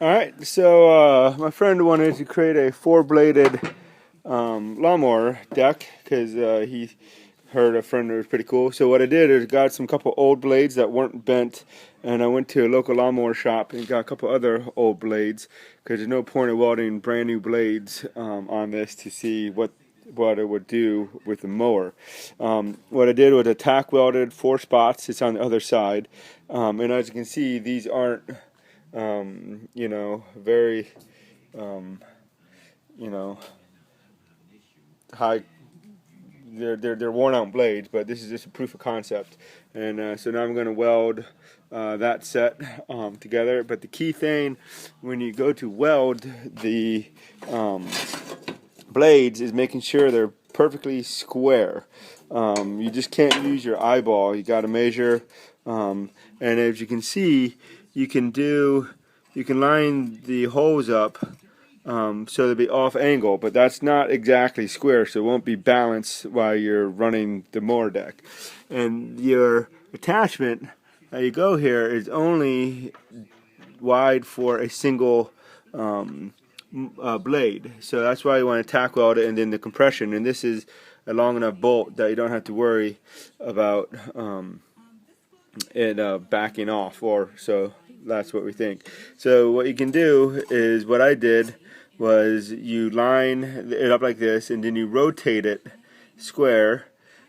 Alright, so my friend wanted to create a four-bladed lawnmower deck because he heard a friend that was pretty cool. So what I did is got some couple old blades that weren't bent, and I went to a local lawnmower shop and got a couple other old blades because there's no point in welding brand new blades on this to see what it would do with the mower. What I did was I tack welded 4 spots. It's on the other side, and as you can see, these aren't very, high. They're worn out blades, but this is just a proof of concept. And so now I'm going to weld that set together. But the key thing when you go to weld the blades is making sure they're perfectly square. You just can't use your eyeball. You got to measure. And as you can see, you can line the holes up so they'll be off angle, but that's not exactly square, so it won't be balanced while you're running the mower deck. And your attachment that you go here is only wide for a single blade, so that's why you want to tack weld it, and then the compression. And this is a long enough bolt that you don't have to worry about it backing off, or so that's what we think. So what you can do is, what I did was, you line it up like this, and then you rotate it square,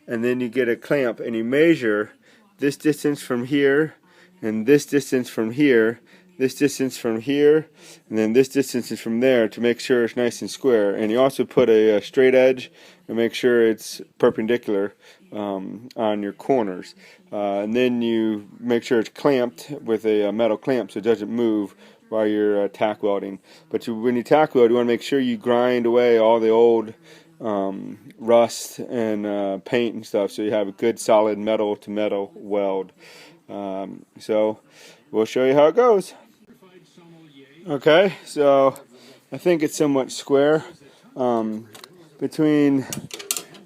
and then you get a clamp and you measure this distance from here, and this distance from here, this distance from here, and then this distance is from there, to make sure it's nice and square. And you also put a straight edge and make sure it's perpendicular on your corners, and then you make sure it's clamped with a metal clamp so it doesn't move while you're tack welding. But when you tack weld, you want to make sure you grind away all the old rust and paint and stuff, so you have a good solid metal to metal weld. So we'll show you how it goes. Okay, so I think it's somewhat square. Between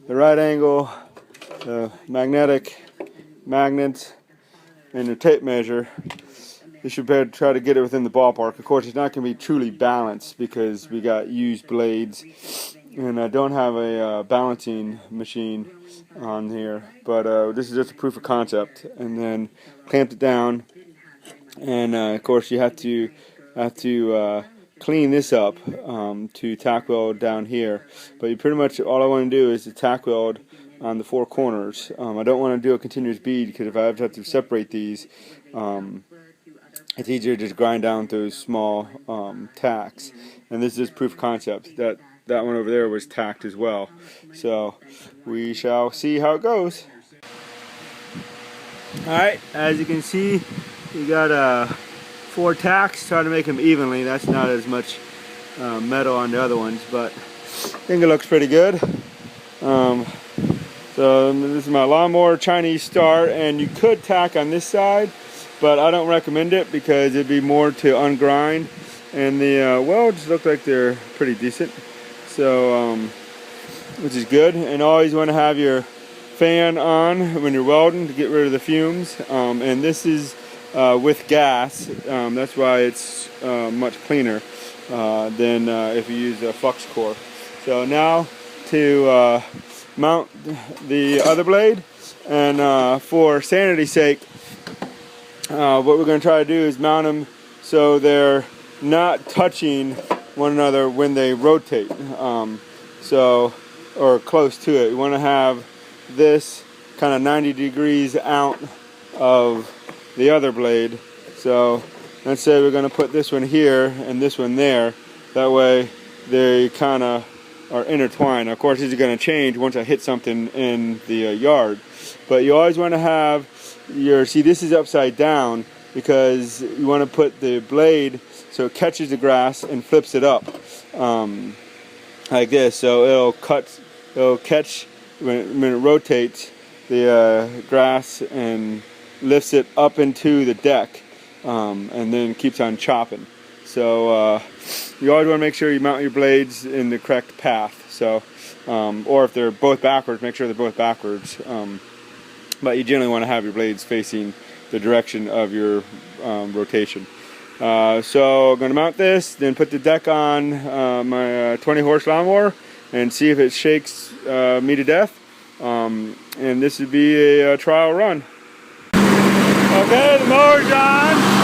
the right angle, the magnet, and your tape measure, you should better try to get it within the ballpark. Of course, it's not going to be truly balanced because we got used blades, and I don't have a balancing machine on here, but this is just a proof of concept. And then clamped it down, and of course you have to clean this up to tack weld down here. But you pretty much, all I want to do is to tack weld on the 4 corners. I don't want to do a continuous bead, because if I have to separate these, it's easier to just grind down those small tacks. And this is proof of concept. That one over there was tacked as well. So we shall see how it goes. Alright, as you can see, you got 4 tacks. Try to make them evenly. That's not as much metal on the other ones, but I think it looks pretty good. So this is my lawnmower Chinese star, and you could tack on this side, but I don't recommend it because it'd be more to ungrind, and the welds look like they're pretty decent, so which is good. And always want to have your fan on when you're welding to get rid of the fumes, and this is with gas. That's why it's much cleaner than if you use a flux core. So now to mount the other blade, and for sanity's sake, what we're going to try to do is mount them so they're not touching one another when they rotate, or close to it. We want to have this kind of 90 degrees out of the other blade. So let's say we're going to put this one here and this one there. That way they kind of are intertwined. Of course, these are going to change once I hit something in the yard. But you always want to have see, this is upside down because you want to put the blade so it catches the grass and flips it up like this. So it'll catch when it rotates the grass and lifts it up into the deck, and then keeps on chopping. So you always want to make sure you mount your blades in the correct path. So, or if they're both backwards, make sure they're both backwards. But you generally want to have your blades facing the direction of your rotation. So I'm going to mount this, then put the deck on my 20 horse lawnmower and see if it shakes me to death. And this would be a trial run. Okay, the mower's on.